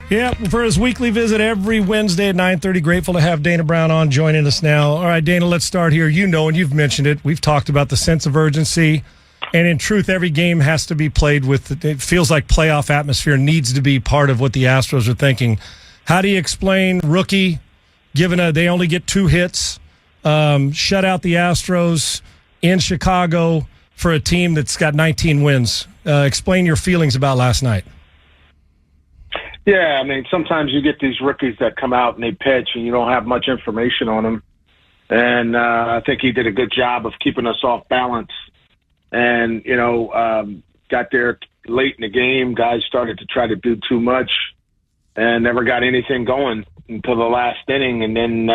Yeah, for his weekly visit every Wednesday at 9:30. Grateful to have Dana Brown on joining us now. All right, Dana, let's start here. You know, and you've mentioned it. We've talked about the sense of urgency. And in truth, every game has to be played with. It feels like playoff atmosphere needs to be part of what the Astros are thinking. How do you explain rookie, given they only get 2 hits, shut out the Astros in Chicago for a team that's got 19 wins? Explain your feelings about last night. Yeah, I mean, sometimes you get these rookies that come out and they pitch and you don't have much information on them. And I think he did a good job of keeping us off balance. And, got there late in the game. Guys started to try to do too much and never got anything going until the last inning. And then,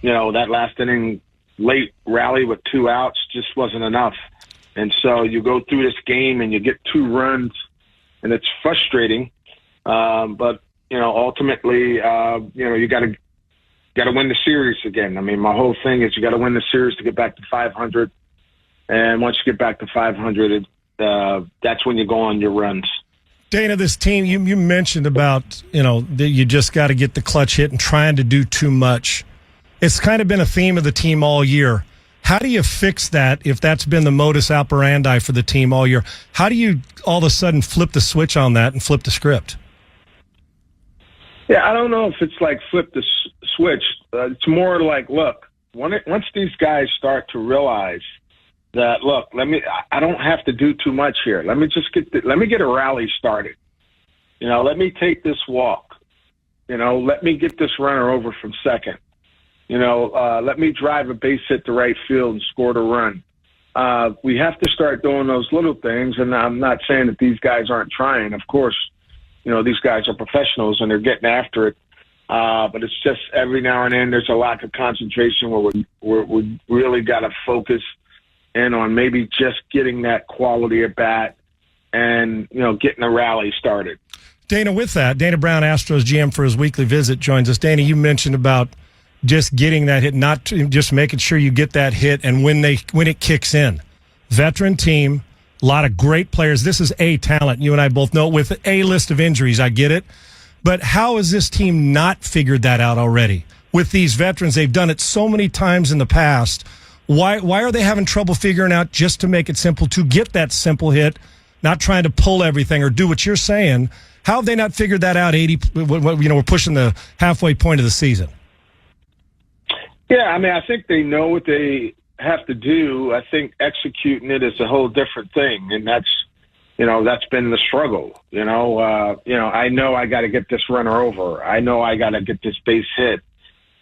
that last inning late rally with 2 outs just wasn't enough. And so you go through this game and you get 2 runs, and it's frustrating. But ultimately, you got to win the series again. I mean, my whole thing is you got to win the series to get back to 500. And once you get back to 500, that's when you go on your runs. Dana, this team, you mentioned about, that you just got to get the clutch hit and trying to do too much. It's kind of been a theme of the team all year. How do you fix that if that's been the modus operandi for the team all year? How do you all of a sudden flip the switch on that and flip the script? Yeah, I don't know if it's like flip the switch. It's more like, look, once these guys start to realize that, look, I don't have to do too much here. Let me just let me get a rally started. Let me take this walk. Let me get this runner over from second. Let me drive a base hit to right field and score the run. We have to start doing those little things, and I'm not saying that these guys aren't trying. Of course, these guys are professionals and they're getting after it. But it's just every now and then there's a lack of concentration where we really got to focus in on maybe just getting that quality at bat and, getting a rally started. Dana, with that, Dana Brown, Astros GM for his weekly visit, joins us. Dana, you mentioned about just getting that hit, not just making sure you get that hit and when it kicks in. Veteran team, a lot of great players. This is A talent. You and I both know with a list of injuries. I get it. But how has this team not figured that out already? With these veterans, they've done it so many times in the past. Why are they having trouble figuring out just to make it simple, to get that simple hit, not trying to pull everything or do what you're saying? How have they not figured that out? We're pushing the halfway point of the season. Yeah, I mean, I think they know what they have to do. I think executing it is a whole different thing, and that's been the struggle. I know I got to get this runner over. I know I got to get this base hit.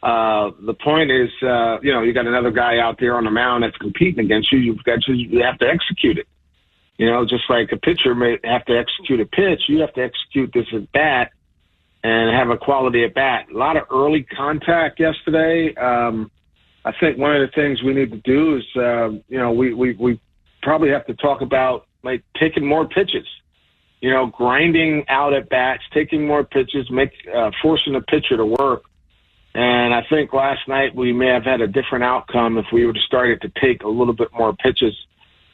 The point is, you got another guy out there on the mound that's competing against you. You have to execute it. Just like a pitcher may have to execute a pitch, you have to execute this at bat and have a quality at bat. A lot of early contact yesterday. I think one of the things we need to do is, we probably have to talk about like taking more pitches. Grinding out at bats, taking more pitches, forcing the pitcher to work. And I think last night we may have had a different outcome if we would have started to take a little bit more pitches.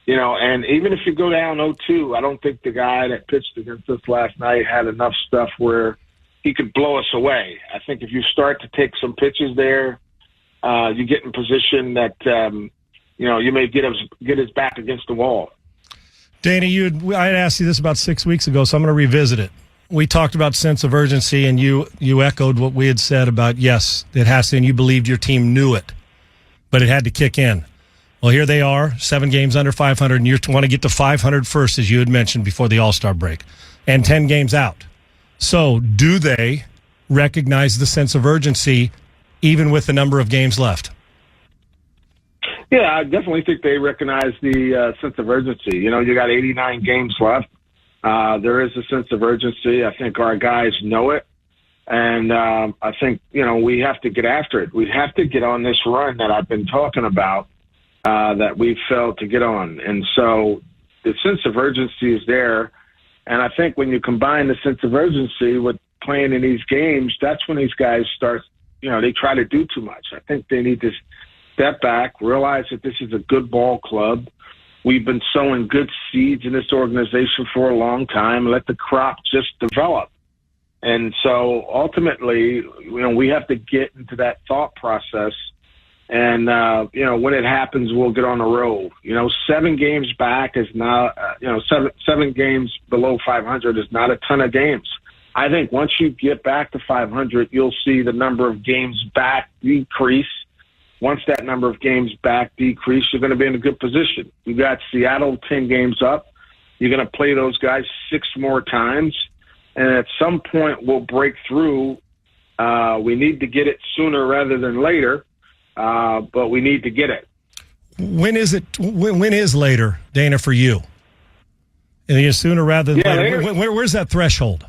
And even if you go down 0-2, I don't think the guy that pitched against us last night had enough stuff where he could blow us away. I think if you start to take some pitches there, you get in position that, you may get his back against the wall. Dana, I had asked you this about 6 weeks ago, so I'm going to revisit it. We talked about sense of urgency, and you echoed what we had said about, yes, it has to, and you believed your team knew it, but it had to kick in. Well, here they are, 7 games under 500, and you want to get to 500 first, as you had mentioned before the All-Star break, and 10 games out. So do they recognize the sense of urgency even with the number of games left? Yeah, I definitely think they recognize the sense of urgency. You got 89 games left. There is a sense of urgency. I think our guys know it. And I think, we have to get after it. We have to get on this run that I've been talking about that we failed to get on. And so the sense of urgency is there. And I think when you combine the sense of urgency with playing in these games, that's when these guys start, they try to do too much. I think they need to step back, realize that this is a good ball club. We've been sowing good seeds in this organization for a long time. Let the crop just develop. And so ultimately, we have to get into that thought process. And, when it happens, we'll get on the road. 7 games back is not, seven games below 500 is not a ton of games. I think once you get back to 500, you'll see the number of games back decrease. Once that number of games back decrease, you're going to be in a good position. You got Seattle 10 games up. You're going to play those guys 6 more times. And at some point, we'll break through. We need to get it sooner rather than later, but we need to get it. When is it? When is later, Dana, for you? Sooner rather than later. Where's that threshold?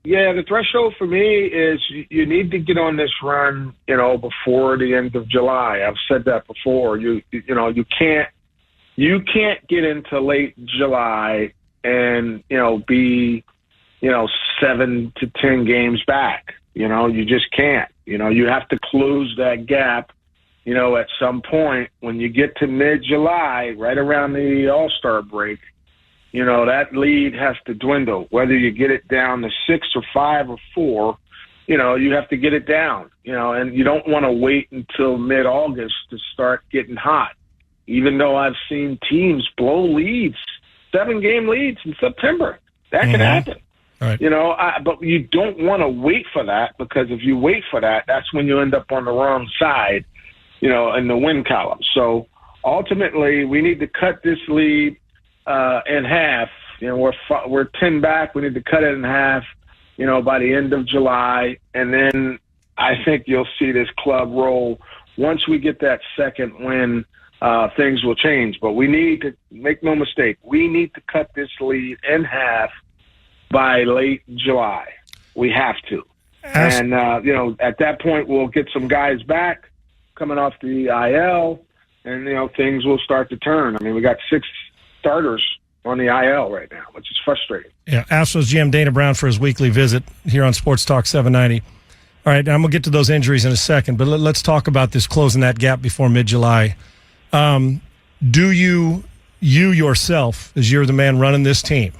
Yeah, the threshold for me is you need to get on this run, before the end of July. I've said that before. You can't get into late July and be 7 to 10 games back. You just can't. You have to close that gap. At some point when you get to mid-July, right around the All-Star break. That lead has to dwindle. Whether you get it down to 6 or 5 or 4, you have to get it down. And you don't want to wait until mid-August to start getting hot. Even though I've seen teams blow leads, 7-game leads in September. That can happen. All right. But you don't want to wait for that, because if you wait for that, that's when you end up on the wrong side, in the win column. So ultimately, we need to cut this lead in half. We're 10 back. We need to cut it in half, by the end of July. And then I think you'll see this club roll. Once we get that second win, things will change. But we need to, make no mistake, we need to cut this lead in half by late July. We have to. And, at that point, we'll get some guys back coming off the IL, and, things will start to turn. I mean, we got 6 starters on the IL right now, which is frustrating. Yeah, Astros GM Dana Brown for his weekly visit here on Sports Talk 790. All right, I'm going to get to those injuries in a second, but let's talk about this closing that gap before mid-July. Do you yourself, as you're the man running this team,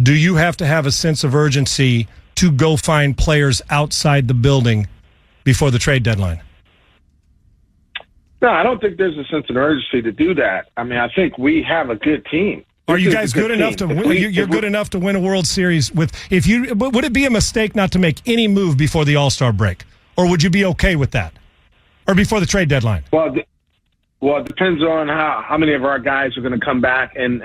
do you have to have a sense of urgency to go find players outside the building before the trade deadline? No, I don't think there's a sense of urgency to do that. I mean, I think we have a good team. Are you guys good enough to win? You're good enough to win a World Series with? Would it be a mistake not to make any move before the All-Star break, or would you be okay with that, or before the trade deadline? Well, it depends on how many of our guys are going to come back, and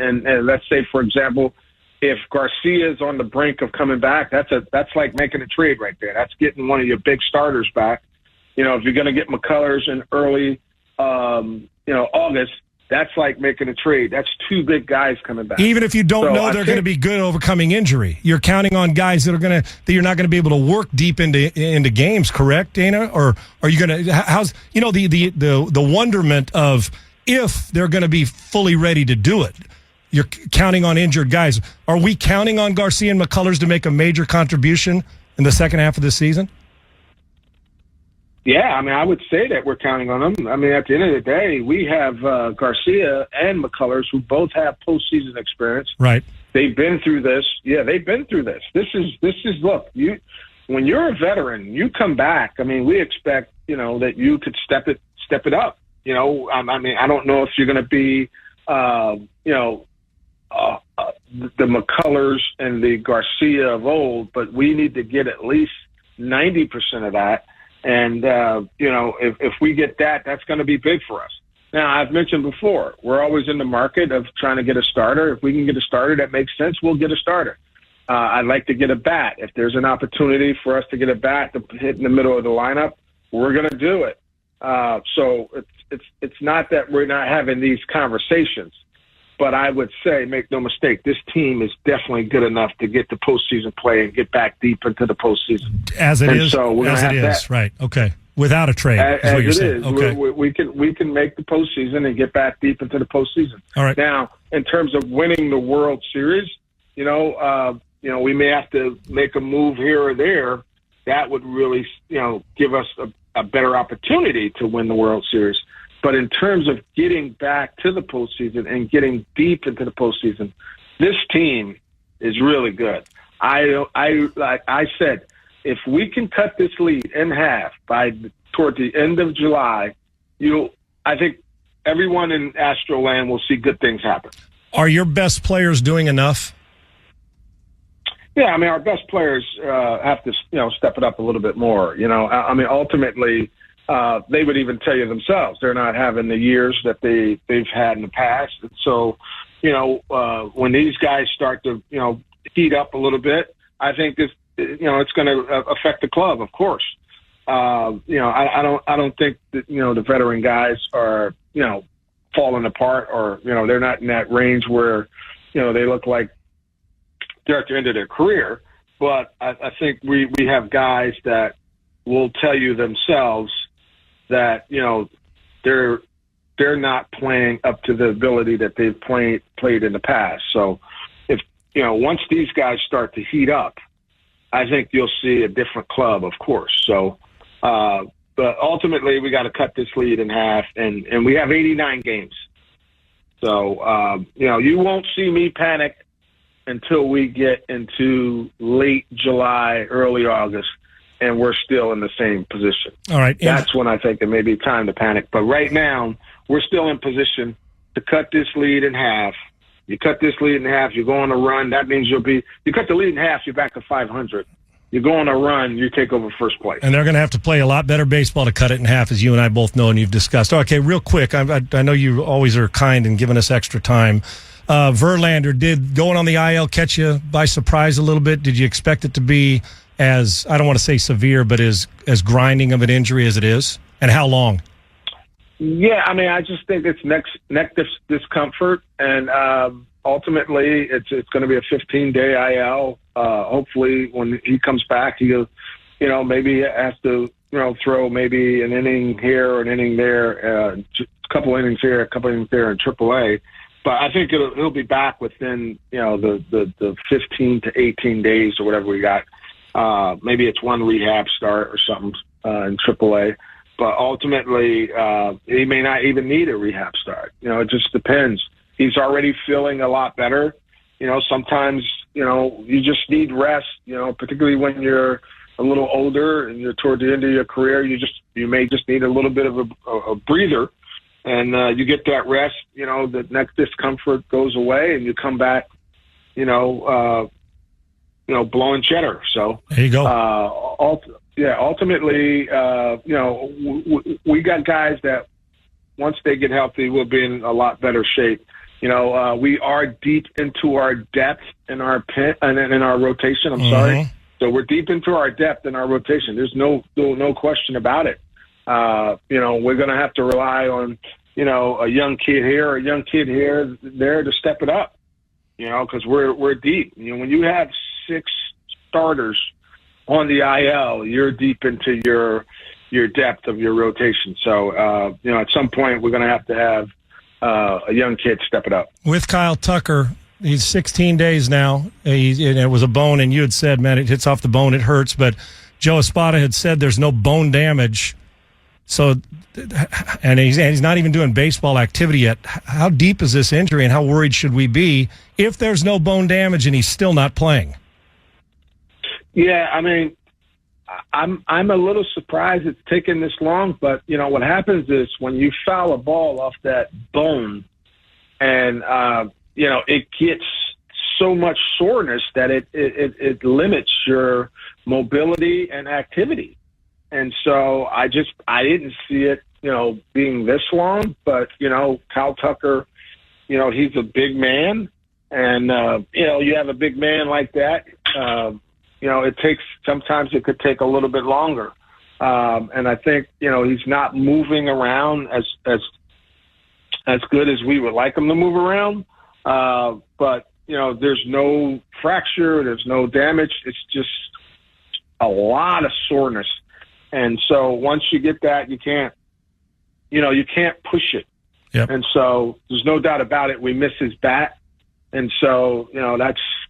let's say, for example, if Garcia is on the brink of coming back, that's like making a trade right there. That's getting one of your big starters back. If you're going to get McCullers in early, August, that's like making a trade. That's 2 big guys coming back. Even if you don't know they're going to be good overcoming injury, you're counting on guys that you're not going to be able to work deep into games. Correct, Dana? Or are you going to? How's the wonderment of if they're going to be fully ready to do it? You're counting on injured guys. Are we counting on Garcia and McCullers to make a major contribution in the second half of the season? Yeah, I mean, I would say that we're counting on them. I mean, at the end of the day, we have Garcia and McCullers, who both have postseason experience. Right. They've been through this. Yeah, they've been through this. This is look, when you're a veteran, you come back. I mean, we expect, that you could step it up. I mean, I don't know if you're going to be, the McCullers and the Garcia of old, but we need to get at least 90% of that. And, if we get that, that's going to be big for us. Now, I've mentioned before, we're always in the market of trying to get a starter. If we can get a starter that makes sense, we'll get a starter. I'd like to get a bat. If there's an opportunity for us to get a bat to hit in the middle of the lineup, we're going to do it. So it's not that we're not having these conversations. But I would say, make no mistake, this team is definitely good enough to get the postseason play and get back deep into the postseason. As it is, so we're as it is, that. Right? Okay, without a trade, is what you're saying. Okay, we can make the postseason and get back deep into the postseason. All right. Now, in terms of winning the World Series, we may have to make a move here or there. That would really, give us a better opportunity to win the World Series. But in terms of getting back to the postseason and getting deep into the postseason, this team is really good. I said, if we can cut this lead in half toward the end of July, I think everyone in Astroland will see good things happen. Are your best players doing enough? Yeah, I mean, our best players have to, step it up a little bit more. I mean, ultimately, they would even tell you themselves they're not having the years that they've had in the past. And so, when these guys start to, heat up a little bit, I think this, it's going to affect the club, of course. I don't think that, the veteran guys are, falling apart, or, they're not in that range where, they look like they're at the end of their career. But I think we have guys that will tell you themselves that, they're not playing up to the ability that they've played in the past. So if, once these guys start to heat up, I think you'll see a different club, of course. So, but ultimately we got to cut this lead in half, and we have 89 games. So, you won't see me panic until we get into late July, early August, and we're still in the same position. All right. That's when I think it may be time to panic. But right now, we're still in position to cut this lead in half. You cut this lead in half, you go on a run. That means you cut the lead in half, you're back to 500. You go on a run, you take over first place. And they're going to have to play a lot better baseball to cut it in half, as you and I both know and you've discussed. Okay, real quick, I know you always are kind and giving us extra time. Verlander, did going on the IL catch you by surprise a little bit? Did you expect it to be as, I don't want to say severe, but as grinding of an injury as it is? And how long? Yeah, I mean, I just think it's neck discomfort, and ultimately it's going to be a 15-day IL. Hopefully, when he comes back, he'll, maybe has to, throw maybe an inning here or an inning there, a couple innings here, a couple innings there in AAA. But I think he'll be back within, the 15 to 18 days or whatever we got. Maybe it's one rehab start or something in AAA. But ultimately, he may not even need a rehab start. It just depends. He's already feeling a lot better. Sometimes, you just need rest, particularly when you're a little older and you're toward the end of your career. You may just need a little bit of a breather, and you get that rest, the neck discomfort goes away, and you come back, blowing cheddar. So there you go. Ultimately, we got guys that once they get healthy, we'll be in a lot better shape. We are deep into our depth in our in our rotation. I'm sorry. So we're deep into our depth in our rotation. There's no question about it. We're going to have to rely on, a young kid here, a young kid here, there to step it up, because we're deep. When you have 6 starters on the IL, you're deep into your depth of your rotation. So, at some point we're going to have a young kid step it up. With Kyle Tucker, he's 16 days now. It was a bone, and you had said, man, it hits off the bone, it hurts. But Joe Espada had said there's no bone damage. So, and he's not even doing baseball activity yet. How deep is this injury, and how worried should we be if there's no bone damage and he's still not playing? Yeah, I mean, I'm a little surprised it's taken this long, but what happens is when you foul a ball off that bone, and it gets so much soreness that it limits your mobility and activity, and so I didn't see it being this long, but Kyle Tucker, he's a big man, and you have a big man like that. Sometimes it could take a little bit longer. And I think, he's not moving around as good as we would like him to move around. But, there's no fracture, there's no damage. It's just a lot of soreness. And so once you get that, you can't push it. Yep. And so there's no doubt about it. We miss his bat. And so,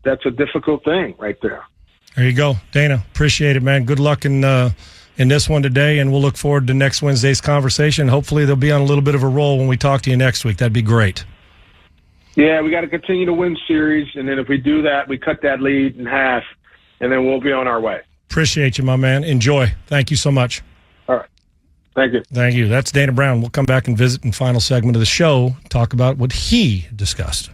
that's a difficult thing right there. There you go, Dana. Appreciate it, man. Good luck in this one today, and we'll look forward to next Wednesday's conversation. Hopefully they'll be on a little bit of a roll when we talk to you next week. That'd be great. Yeah, we got to continue to win series, and then if we do that, we cut that lead in half. and then we'll be on our way. Appreciate you, my man. Enjoy. Thank you so much. All right. Thank you. Thank you. That's Dana Brown. We'll come back and visit in final segment of the show, talk about what he discussed.